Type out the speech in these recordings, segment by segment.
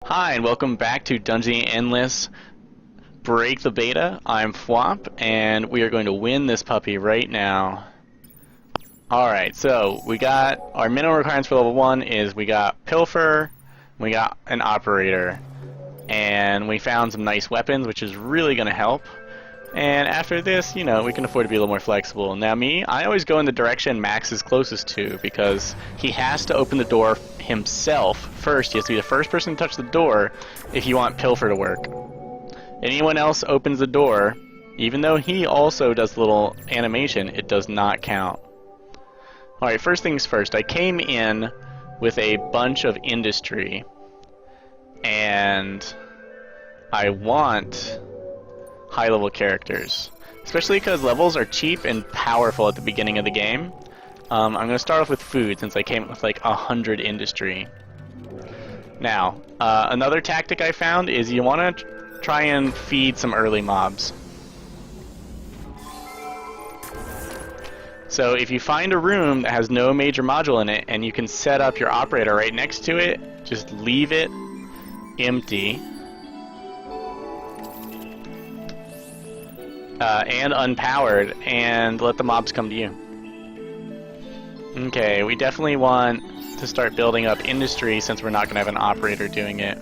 Hi, and welcome back to Dungeon Endless Break the Beta. I'm Fwop, and we are going to win this puppy right now. Alright, so we got our minimum requirements for level 1 is we got Pilfer, we got an Operator, and we found some nice weapons, which is really going to help. And after this, you know, we can afford to be a little more flexible. Now me, I always go in the direction Max is closest to, because he has to open the door himself first. He has to be the first person to touch the door if you want Pilfer to work. Anyone else opens the door, even though he also does a little animation, it does not count. Alright, first things first, I came in with a bunch of industry, and I want high-level characters, especially because levels are cheap and powerful at the beginning of the game. I'm going to start off with food since I came with like 100 industry. Now, another tactic I found is you want to try and feed some early mobs. So if you find a room that has no major module in it and you can set up your operator right next to it, just leave it empty. And unpowered, and let the mobs come to you. Okay, we definitely want to start building up industry since we're not going to have an operator doing it.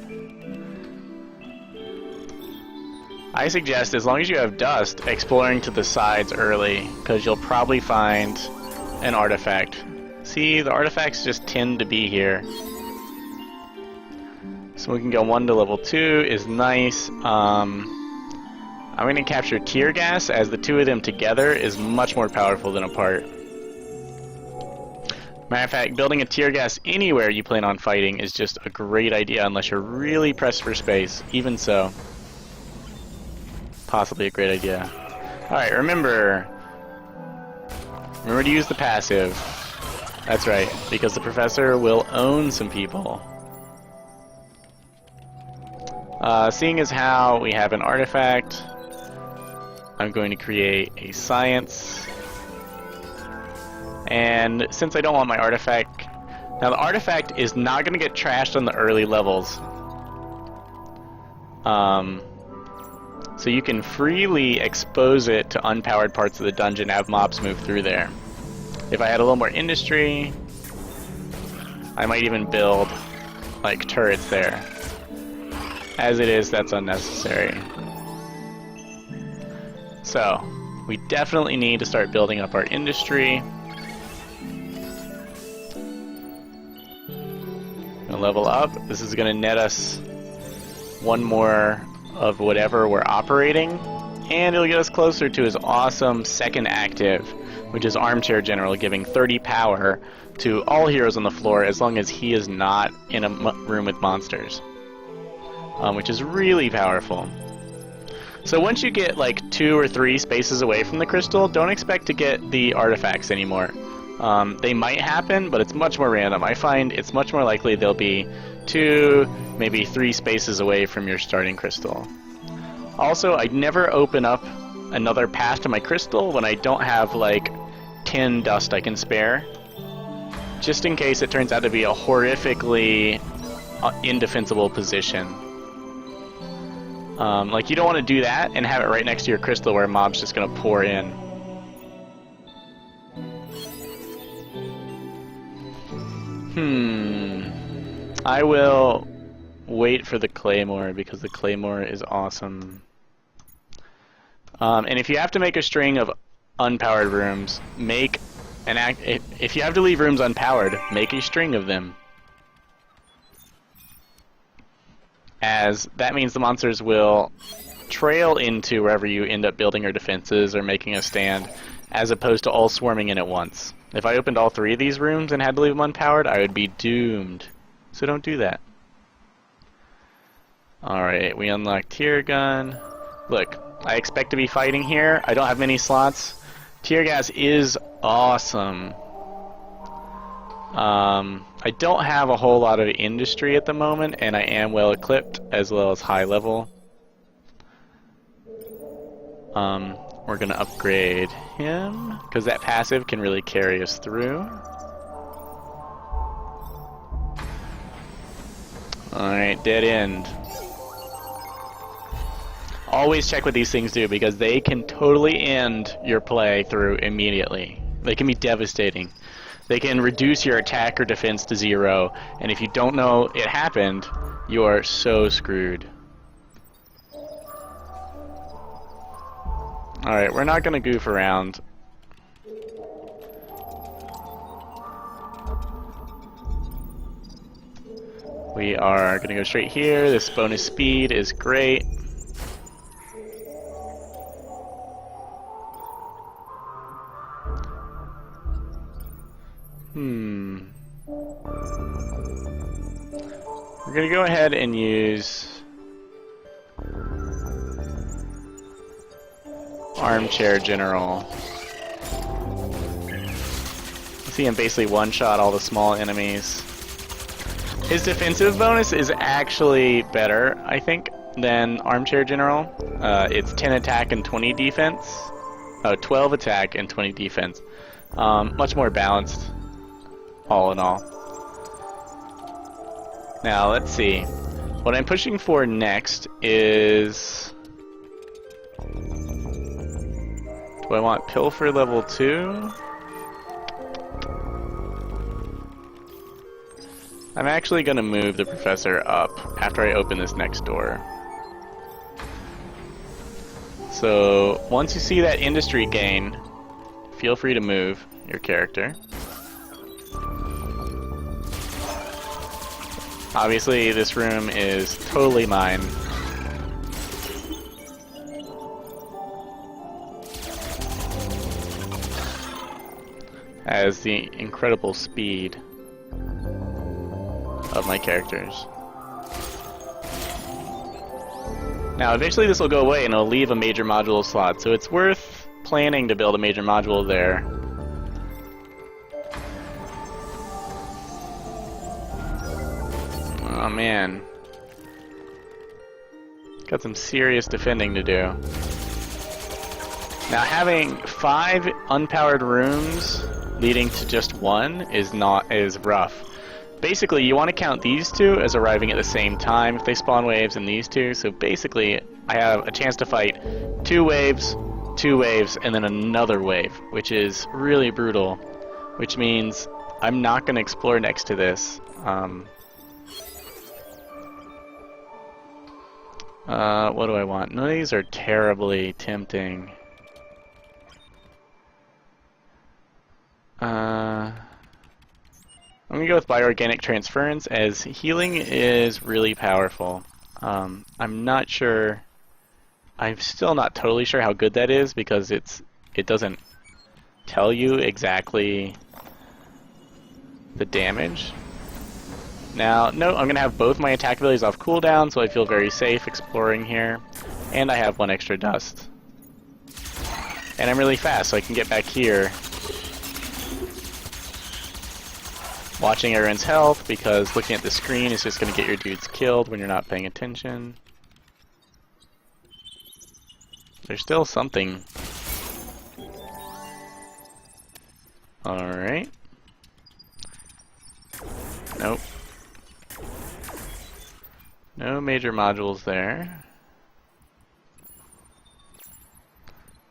I suggest, as long as you have dust, exploring to the sides early, because you'll probably find an artifact. See, the artifacts just tend to be here. So we can go 1 to level 2 is nice. I'm going to capture tear gas, as the two of them together is much more powerful than apart. Matter of fact, building a tear gas anywhere you plan on fighting is just a great idea unless you're really pressed for space. Even so, possibly a great idea. Alright, remember to use the passive. That's right, because the professor will own some people. Seeing as how we have an artifact, I'm going to create a science. And since I don't want my artifact... Now the artifact is not going to get trashed on the early levels. So you can freely expose it to unpowered parts of the dungeon, have mobs move through there. If I had a little more industry, I might even build like turrets there. As it is, that's unnecessary. So, we definitely need to start building up our industry. Gonna level up. This is gonna net us 1 more of whatever we're operating, and it'll get us closer to his awesome second active, which is Armchair General, giving 30 power to all heroes on the floor as long as he is not in a room with monsters. Which is really powerful. So once you get like 2 or 3 spaces away from the crystal, don't expect to get the artifacts anymore. They might happen, but it's much more random. I find it's much more likely they'll be 2, maybe 3 spaces away from your starting crystal. Also, I'd never open up another path to my crystal when I don't have like 10 dust I can spare, just in case it turns out to be a horrifically indefensible position. Like, you don't want to do that and have it right next to your crystal where a mob's just going to pour in. I will wait for the claymore because the claymore is awesome. And if you have to make a string of unpowered rooms, if you have to leave rooms unpowered, make a string of them. As that means the monsters will trail into wherever you end up building your defenses or making a stand, as opposed to all swarming in at once. If I opened all 3 of these rooms and had to leave them unpowered, I would be doomed. So don't do that. Alright, we unlocked tear gun. Look, I expect to be fighting here. I don't have many slots. Tear gas is awesome. I don't have a whole lot of industry at the moment, and I am well equipped as well as high level. We're gonna upgrade him because that passive can really carry us through. Alright, dead end. Always check what these things do, because they can totally end your playthrough immediately. They can be devastating. They can reduce your attack or defense to 0, and if you don't know it happened, you are so screwed. Alright, we're not gonna goof around. We are gonna go straight here. This bonus speed is great. We're gonna go ahead and use Armchair General. See him basically one-shot all the small enemies. His defensive bonus is actually better, I think, than Armchair General. It's 10 attack and 20 defense. Oh, 12 attack and 20 defense. Much more balanced, all in all. Now, let's see. What I'm pushing for next is... Do I want Pilfer level 2? I'm actually going to move the Professor up after I open this next door. So, once you see that industry gain, feel free to move your character. Obviously, this room is totally mine. As the incredible speed of my characters. Now, eventually this will go away and it'll leave a major module slot, so it's worth planning to build a major module there. Oh man. Got some serious defending to do. Now, having 5 unpowered rooms leading to just 1 is rough. Basically, you want to count these 2 as arriving at the same time if they spawn waves and these 2. So basically, I have a chance to fight 2 waves, and then another wave, which is really brutal. Which means I'm not going to explore next to this. What do I want? None of these are terribly tempting. I'm gonna go with bioorganic transference, as healing is really powerful. I'm not sure. I'm still not totally sure how good that is, because it doesn't tell you exactly the damage. Now, no, I'm gonna have both my attack abilities off cooldown, so I feel very safe exploring here, and I have 1 extra dust. And I'm really fast, so I can get back here. Watching everyone's health, because looking at the screen is just going to get your dudes killed when you're not paying attention. There's still something. Alright. Nope. No major modules there.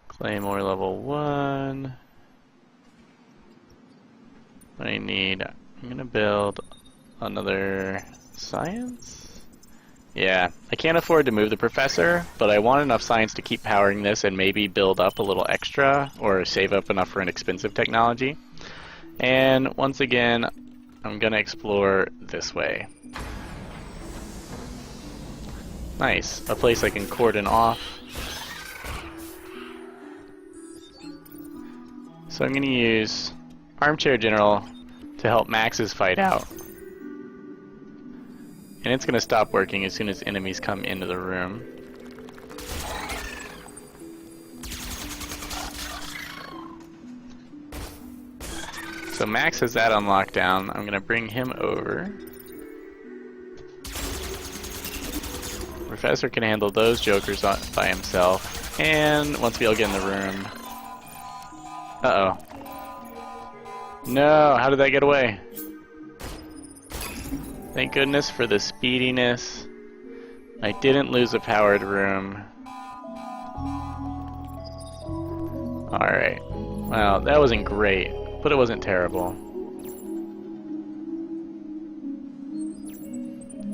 Claymore level 1. What I need... I'm gonna build another science? Yeah, I can't afford to move the Professor, but I want enough science to keep powering this and maybe build up a little extra, or save up enough for an expensive technology. And once again, I'm gonna explore this way. Nice, a place I can cordon off. So I'm gonna use Armchair General to help Max's fight out. And it's going to stop working as soon as enemies come into the room. So Max has that on lockdown. I'm going to bring him over. Professor can handle those jokers by himself. And once we all get in the room... Uh-oh. No, how did that get away? Thank goodness for the speediness. I didn't lose a powered room. Alright. Well, that wasn't great, but it wasn't terrible.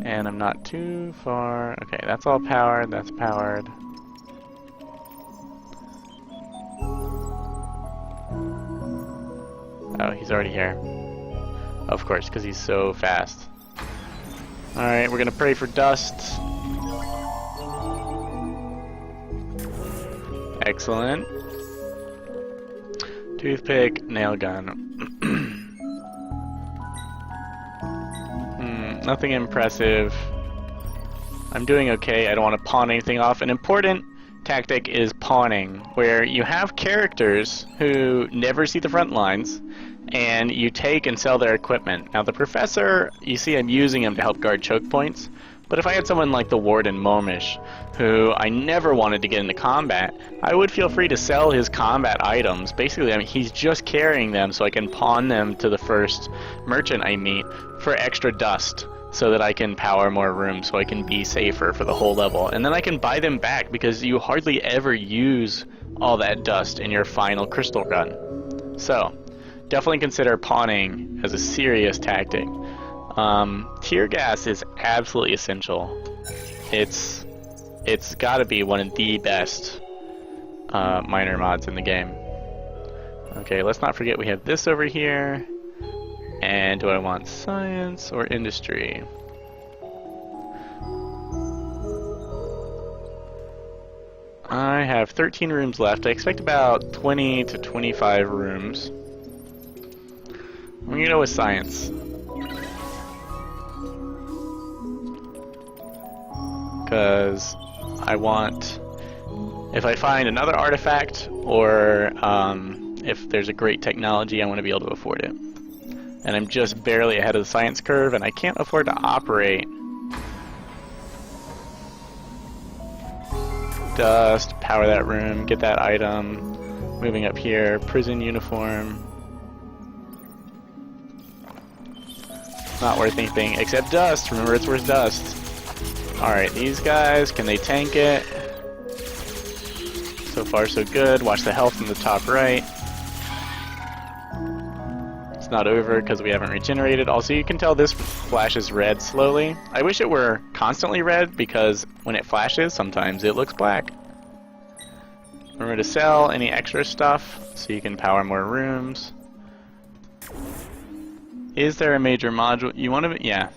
And I'm not too far. Okay, that's all powered, that's powered. Oh, he's already here. Of course, because he's so fast. Alright, we're gonna pray for dust. Excellent. Toothpick, nail gun. Nothing impressive. I'm doing okay. I don't want to pawn anything off. An important tactic is pawning, where you have characters who never see the front lines, and you take and sell their equipment. Now the professor, you see I'm using him to help guard choke points, but if I had someone like the Warden Momish, who I never wanted to get into combat, I would feel free to sell his combat items. Basically, I mean, he's just carrying them so I can pawn them to the first merchant I meet for extra dust, so that I can power more rooms, so I can be safer for the whole level. And then I can buy them back, because you hardly ever use all that dust in your final crystal run. So, definitely consider pawning as a serious tactic. Tear gas is absolutely essential. It's gotta be one of the best minor mods in the game. Okay, let's not forget we have this over here. And do I want science or industry? I have 13 rooms left. I expect about 20 to 25 rooms. I'm gonna go with science. Because I want, if I find another artifact, or if there's a great technology, I want to be able to afford it. And I'm just barely ahead of the science curve, and I can't afford to operate. Dust, power that room, get that item. Moving up here, prison uniform. Not worth anything except dust. Remember, it's worth dust. Alright, these guys, can they tank it? So far, so good. Watch the health in the top right. Not over because we haven't regenerated. Also, you can tell this flashes red slowly. I wish it were constantly red, because when it flashes, sometimes it looks black. Remember to sell any extra stuff so you can power more rooms. Is there a major module? You want to? Yeah.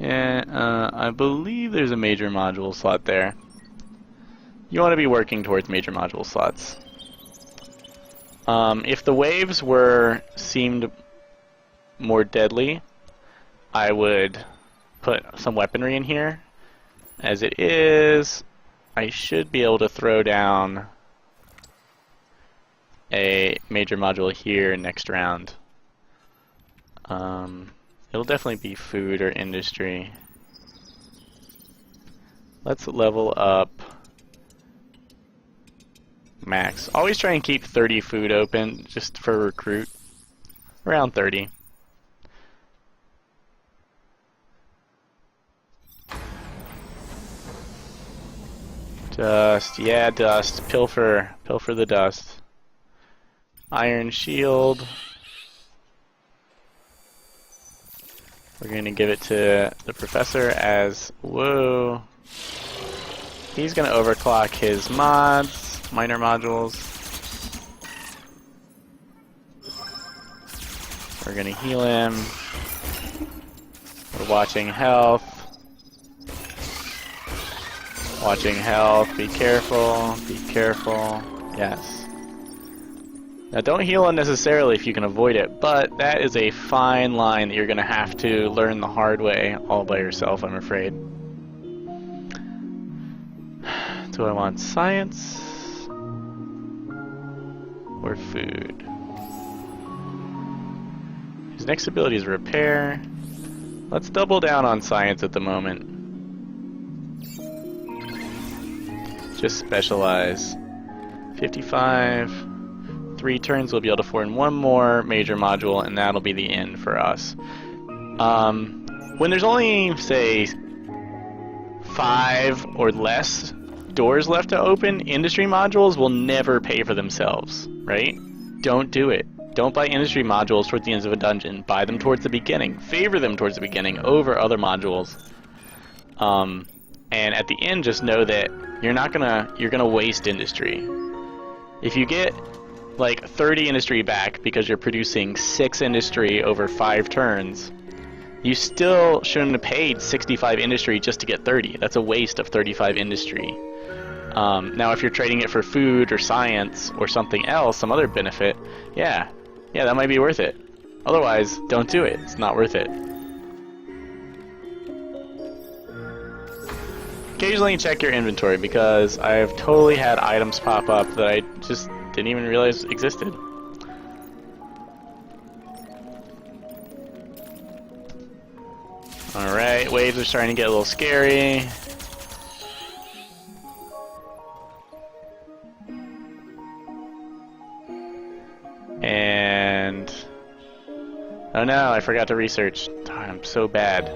Yeah, I believe there's a major module slot there. You want to be working towards major module slots. If the waves seemed more deadly, I would put some weaponry in here. As it is, I should be able to throw down a major module here next round. It'll definitely be food or industry. Let's level up max. Always try and keep 30 food open, just for recruit. Around 30. Dust, yeah, dust. Pilfer the dust. Iron shield. We're gonna give it to the professor as, whoa. He's gonna overclock his mods. Minor modules. We're gonna heal him. We're watching health. Watching health. Be careful. Be careful. Yes. Now don't heal unnecessarily if you can avoid it, but that is a fine line that you're gonna have to learn the hard way all by yourself, I'm afraid. Do I want science? Or food? His next ability is repair. Let's double down on science at the moment. Just specialize. 55. 3 turns we'll be able to afford one more major module, and that'll be the end for us. When there's only, say, 5 or less doors left to open, industry modules will never pay for themselves, right? Don't do it. Don't buy industry modules towards the ends of a dungeon. Buy them towards the beginning. Favor them towards the beginning over other modules. And at the end, just know that you're gonna waste industry. If you get like 30 industry back because you're producing 6 industry over 5 turns, you still shouldn't have paid 65 industry just to get 30. That's a waste of 35 industry. Now, if you're trading it for food or science or something else, some other benefit, yeah, that might be worth it. Otherwise, don't do it. It's not worth it. Occasionally check your inventory, because I've totally had items pop up that I just didn't even realize existed. Alright, waves are starting to get a little scary. And... oh no, I forgot to research. Darn, I'm so bad.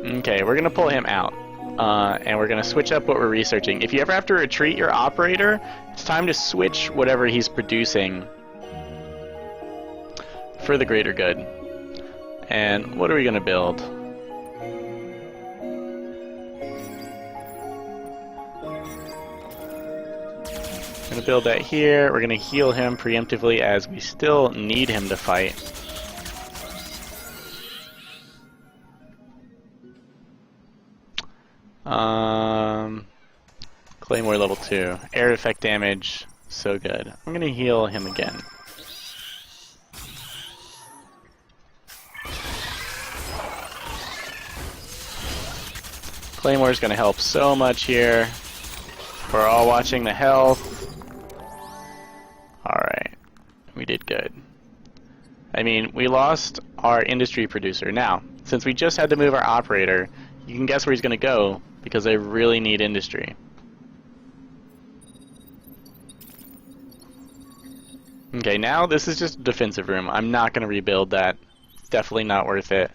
Okay, we're gonna pull him out. And we're gonna switch up what we're researching. If you ever have to retreat your operator, it's time to switch whatever he's producing for the greater good. And what are we gonna build? We're gonna build that here. We're gonna heal him preemptively as we still need him to fight. Claymore level 2. Air effect damage, so good. I'm gonna heal him again. Claymore's gonna help so much here. We're all watching the health. Alright, we did good. I mean, we lost our industry producer. Now, since we just had to move our operator, you can guess where he's gonna go, because I really need industry. Okay, now this is just a defensive room. I'm not going to rebuild that. It's definitely not worth it.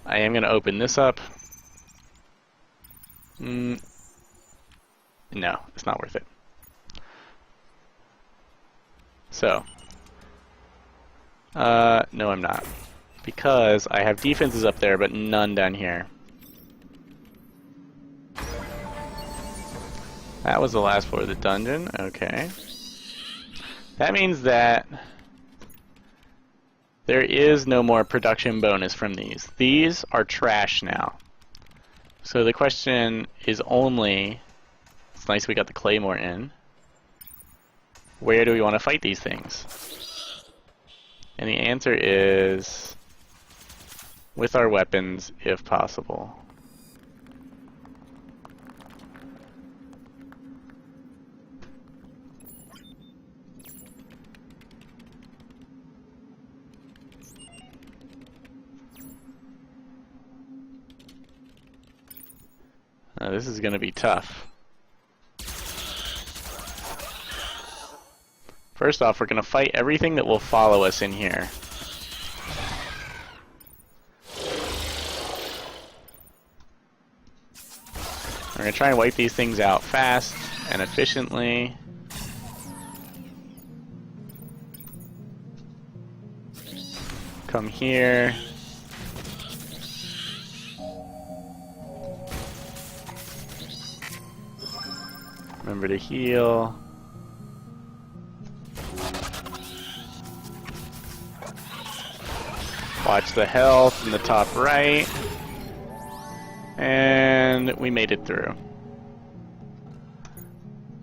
I am going to open this up. No, it's not worth it. So. No I'm not. Because I have defenses up there, but none down here. That was the last floor of the dungeon. Okay. That means that there is no more production bonus from these. These are trash now. So the question is only, it's nice we got the Claymore in, where do we want to fight these things? And the answer is with our weapons, if possible. This is going to be tough. First off, we're going to fight everything that will follow us in here. We're going to try and wipe these things out fast and efficiently. Come here. Remember to heal. Watch the health in the top right. And we made it through.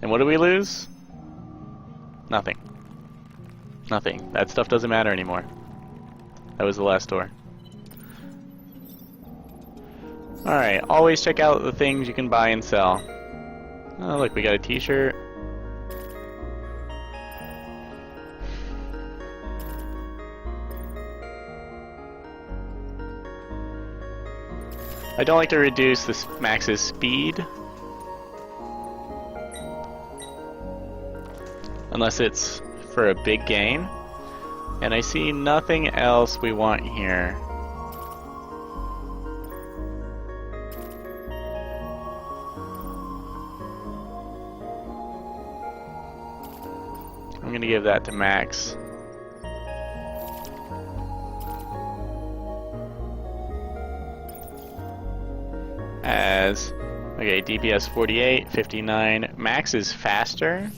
And what do we lose? Nothing. Nothing. That stuff doesn't matter anymore. That was the last door. Alright, always check out the things you can buy and sell. Oh, look, we got a t-shirt. I don't like to reduce this max's speed. Unless it's for a big gain. And I see nothing else we want here. I'm gonna give that to Max. As, okay, DPS 48, 59. Max is faster.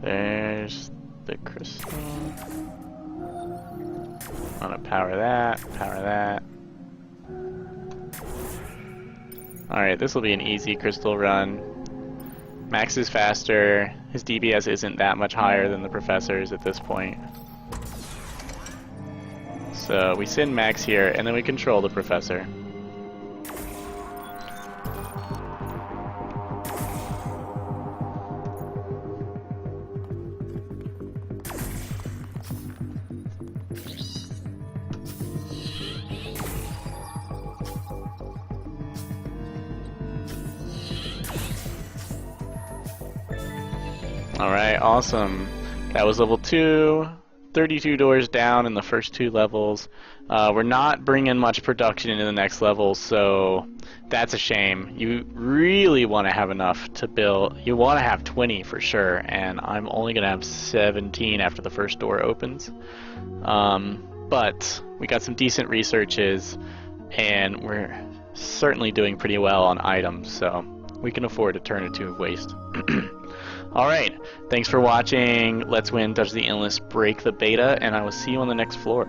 There's the crystal. I'm gonna power that, power that. Alright, this will be an easy crystal run. Max is faster. His DPS isn't that much higher than the professor's at this point. So we send Max here, and then we control the professor. Alright, awesome. That was level 2, 32 doors down in the first 2 levels. We're not bringing much production into the next level, so that's a shame. You really want to have enough to build. You want to have 20 for sure, and I'm only going to have 17 after the first door opens. But we got some decent researches, and we're certainly doing pretty well on items, so we can afford to turn it to waste. Alright, thanks for watching. Let's Win, Dodge the Endless, Break the Beta, and I will see you on the next floor.